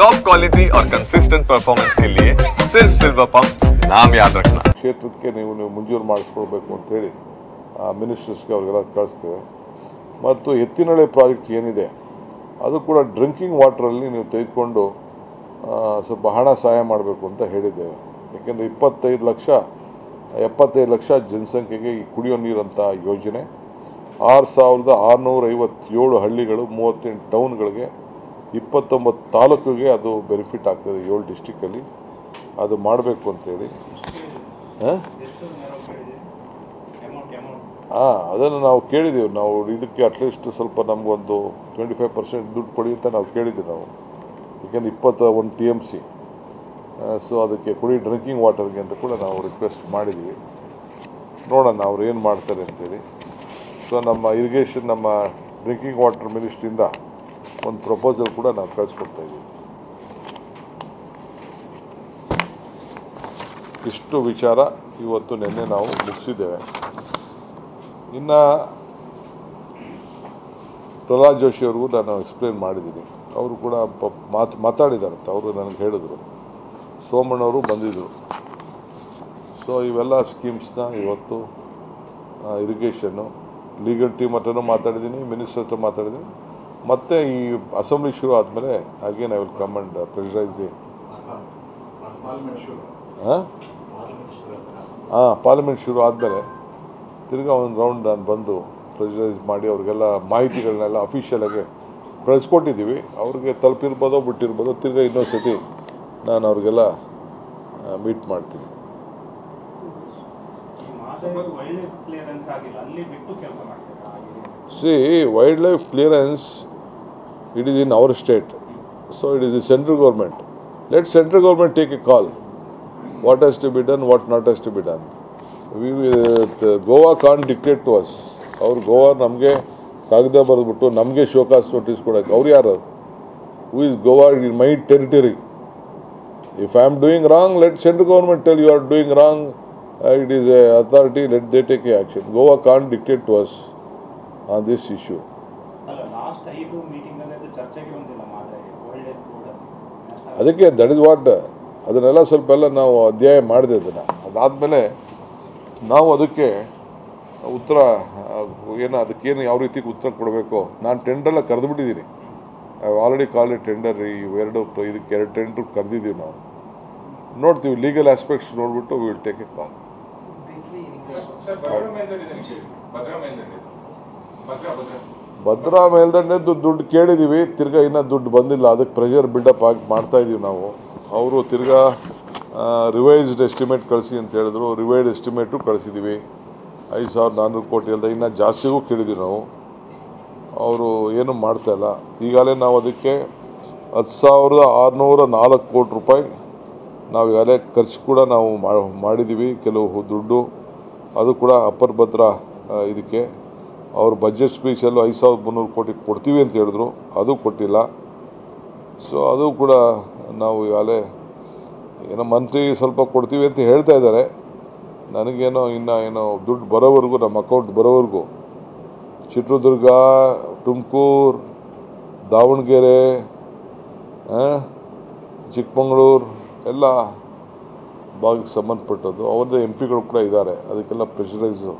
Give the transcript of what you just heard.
Top quality और consistent performance के लिए सिर्फ सिल्वर पंप नाम याद रखना। ಕ್ಷೇತ್ರಕ್ಕೆ ನೀವು ಮಂಜೂರು ಮಾಡಿಸ್ಕೊಳ್ಬೇಕು ಅಂತ ಹೇಳಿ ಮಿನಿಸ್ಟರ್ಸ್ಗೆ ಅವರಿಗೆಲ್ಲ ಕಳಿಸ್ತೇವೆ. ಮತ್ತು ಎತ್ತಿನಹೊಳೆ ಪ್ರಾಜೆಕ್ಟ್ ಏನಿದೆ ಅದು ಕೂಡ ಡ್ರಿಂಕಿಂಗ್ ವಾಟರಲ್ಲಿ ನೀವು ತೆಗೆದುಕೊಂಡು ಸ್ವಲ್ಪ ಹಣ ಸಹಾಯ ಮಾಡಬೇಕು ಅಂತ ಹೇಳಿದ್ದೇವೆ. ಏಕೆಂದರೆ 75 ಲಕ್ಷ ಜನಸಂಖ್ಯೆಗೆ ಈ ಕುಡಿಯೋ ನೀರಂಥ ಯೋಜನೆ 6657 ಹಳ್ಳಿಗಳು 38 ಟೌನ್ಗಳಿಗೆ 29 ತಾಲೂಕಿಗೆ ಅದು ಬೆನಿಫಿಟ್ ಆಗ್ತದೆ. 7 ಡಿಸ್ಟಿಕಲ್ಲಿ ಅದು ಮಾಡಬೇಕು ಅಂತೇಳಿ ಅದನ್ನು ನಾವು ಕೇಳಿದ್ದೀವಿ. ನಾವು ಇದಕ್ಕೆ ಅಟ್ಲೀಸ್ಟ್ ಸ್ವಲ್ಪ ನಮಗೊಂದು 25% ದುಡ್ಡು ಕೊಡಿ ಅಂತ ನಾವು ಕೇಳಿದ್ದೀವಿ ನಾವು. ಏಕೆಂದರೆ 21 TMC ಸೊ ಅದಕ್ಕೆ ಕುಡಿ ಡ್ರಿಂಕಿಂಗ್ ವಾಟರ್ಗೆ ಅಂತ ಕೂಡ ನಾವು ರಿಕ್ವೆಸ್ಟ್ ಮಾಡಿದ್ದೀವಿ. ನೋಡೋಣ ಅವ್ರು ಏನು ಮಾಡ್ತಾರೆ ಅಂತೇಳಿ. ಸೊ ನಮ್ಮ ಇರಿಗೇಷನ್ ನಮ್ಮ ಡ್ರಿಂಕಿಂಗ್ ವಾಟರ್ ಮಿನಿಸ್ಟ್ರಿಯಿಂದ ಒಂದು ಪ್ರಪೋಸಲ್ ಕೂಡ ನಾವು ಕಳಿಸ್ಕೊಡ್ತಾ ಇದ್ದೀವಿ. ಇಷ್ಟು ವಿಚಾರ ಇವತ್ತು ನಿನ್ನೆ ನಾವು ಮುಗಿಸಿದ್ದೇವೆ. ಇನ್ನು ಪ್ರಹ್ಲಾದ್ ಜೋಶಿ ಅವ್ರಿಗೂ ನಾನು ಎಕ್ಸ್ಪ್ಲೇನ್ ಮಾಡಿದ್ದೀನಿ. ಅವರು ಕೂಡ ಮಾತಾಡಿದಾರಂತ ಅವರು ನನಗೆ ಹೇಳಿದ್ರು. ಸೋಮಣ್ಣವರು ಬಂದಿದ್ದರು. ಸೊ ಇವೆಲ್ಲ ಸ್ಕೀಮ್ಸ್ನ ಇವತ್ತು ಇರಿಗೇಷನ್ನು ಲೀಗಲ್ ಟೀಮ್ ಹತ್ರನೂ ಮಾತಾಡಿದ್ದೀನಿ, ಮಿನಿಸ್ಟರ್ ಹತ್ರ ಮಾತಾಡಿದ್ದೀನಿ. ಮತ್ತು ಈ ಅಸೆಂಬ್ಲಿ ಶುರು ಆದಮೇಲೆ again I will come and pressurise the parliament ಶುರು ಆದಮೇಲೆ ತಿರ್ಗಾ ಒಂದು ರೌಂಡ್ ನಾನು ಬಂದು ಪ್ರೆಷರೈಸ್ ಮಾಡಿ ಅವ್ರಿಗೆಲ್ಲ ಮಾಹಿತಿಗಳನ್ನೆಲ್ಲ ಅಫಿಷಿಯಲಾಗಿ ಕಳಿಸ್ಕೊಟ್ಟಿದ್ದೀವಿ. ಅವ್ರಿಗೆ ತಲುಪಿರ್ಬೋದೋ ಬಿಟ್ಟಿರ್ಬೋದೋ ತಿರ್ಗಾ ಇನ್ನೊಂದು ಸತಿ ನಾನು ಅವ್ರಿಗೆಲ್ಲ ಮೀಟ್ ಮಾಡ್ತೀನಿ. See, wildlife clearance, it is in our state. So it is the central government. Let central government take a call. What has to be done, what not has to be done. Goa can't dictate to us. Our Goa ನಮಗೆ ಕಾಗದ ಬರೆದ್ಬಿಟ್ಟು ನಮಗೆ show cause notice ಕೊಡೋಕ್ಕೆ ಅವ್ರು ಯಾರು? Who is Goa in my territory? If I am doing wrong, let central government tell you are doing wrong. It is a authority, let they take action. Goa can't dictate to us on this issue. ಅದಕ್ಕೆ that is what ಅದನ್ನೆಲ್ಲ ಸ್ವಲ್ಪ ಎಲ್ಲ ನಾವು ಅಧ್ಯಾಯ ಮಾಡಿದೆ. ಅದಾದಮೇಲೆ ನಾವು ಅದಕ್ಕೆ ಉತ್ತರ ಅದಕ್ಕೇನು ಯಾವ ರೀತಿ ಉತ್ತರ ಕೊಡಬೇಕು ನಾನು ಟೆಂಡರೆಲ್ಲ ಕರೆದುಬಿಟ್ಟಿದ್ದೀನಿ. I already call a tender. ಇದಕ್ಕೆ 2 ಟೆಂಡರ್ ಕರೆದಿದ್ದೀವಿ ನಾವು. ನೋಡ್ತೀವಿ ಲೀಗಲ್ ಆಸ್ಪೆಕ್ಟ್ಸ್ ನೋಡ್ಬಿಟ್ಟು we will take a call. Bhadra ಮೇಲ್ದಂಡೆದ್ದು ದುಡ್ಡು ಕೇಳಿದ್ದೀವಿ, ತಿರ್ಗಾ ಇನ್ನೂ ದುಡ್ಡು ಬಂದಿಲ್ಲ. ಅದಕ್ಕೆ ಪ್ರೆಷರ್ ಬಿಲ್ಡಪ್ ಆಗಿ ಮಾಡ್ತಾಯಿದ್ದೀವಿ ನಾವು. ಅವರು ತಿರ್ಗಾ ರಿವೈಸ್ಡ್ ಎಸ್ಟಿಮೇಟ್ ಕಳಿಸಿ ಅಂತ ಹೇಳಿದ್ರು. Revised estimate ಕಳಿಸಿದ್ದೀವಿ. 5400 ಕೋಟಿ ಅಲ್ಲದೆ ಇನ್ನೂ ಜಾಸ್ತಿಗೂ ಕೇಳಿದ್ದೀವಿ ನಾವು. ಅವರು ಏನೂ ಮಾಡ್ತಾಯಿಲ್ಲ. ಈಗಾಗಲೇ ನಾವು ಅದಕ್ಕೆ 10,604 ಕೋಟಿ ರೂಪಾಯಿ ನಾವು ಈಗಾಗಲೇ ಖರ್ಚು ಕೂಡ ನಾವು ಮಾಡಿದ್ದೀವಿ. ಕೆಲವು ದುಡ್ಡು ಅದು ಕೂಡ ಅಪ್ಪರ್ ಭದ್ರಾ ಇದಕ್ಕೆ ಅವ್ರ ಬಜೆಟ್ ಸ್ಪೀಚಲ್ಲೂ 5,300 ಕೋಟಿ ಕೊಡ್ತೀವಿ ಅಂತ ಹೇಳಿದ್ರು. ಅದು ಕೊಟ್ಟಿಲ್ಲ. ಸೊ ಅದು ಕೂಡ ನಾವು ಈಗಾಗಲೇ ಏನೋ ಮಂತ್ರಿ ಸ್ವಲ್ಪ ಕೊಡ್ತೀವಿ ಅಂತ ಹೇಳ್ತಾ ಇದ್ದಾರೆ. ನನಗೇನೋ ಏನೋ ದುಡ್ಡು ಬರೋವರೆಗೂ ನಮ್ಮ ಅಕೌಂಟ್ ಬರೋವರೆಗೂ ಚಿತ್ರದುರ್ಗ, ತುಮಕೂರು, ದಾವಣಗೆರೆ, ಚಿಕ್ಕಮಗಳೂರು ಎಲ್ಲ ಭಾಗಕ್ಕೆ ಸಂಬಂಧಪಟ್ಟದ್ದು ಅವ್ರದ್ದೇ MP ಗಳು ಕೂಡ ಇದ್ದಾರೆ. ಅದಕ್ಕೆಲ್ಲ ಪ್ರೆಷರೈಸು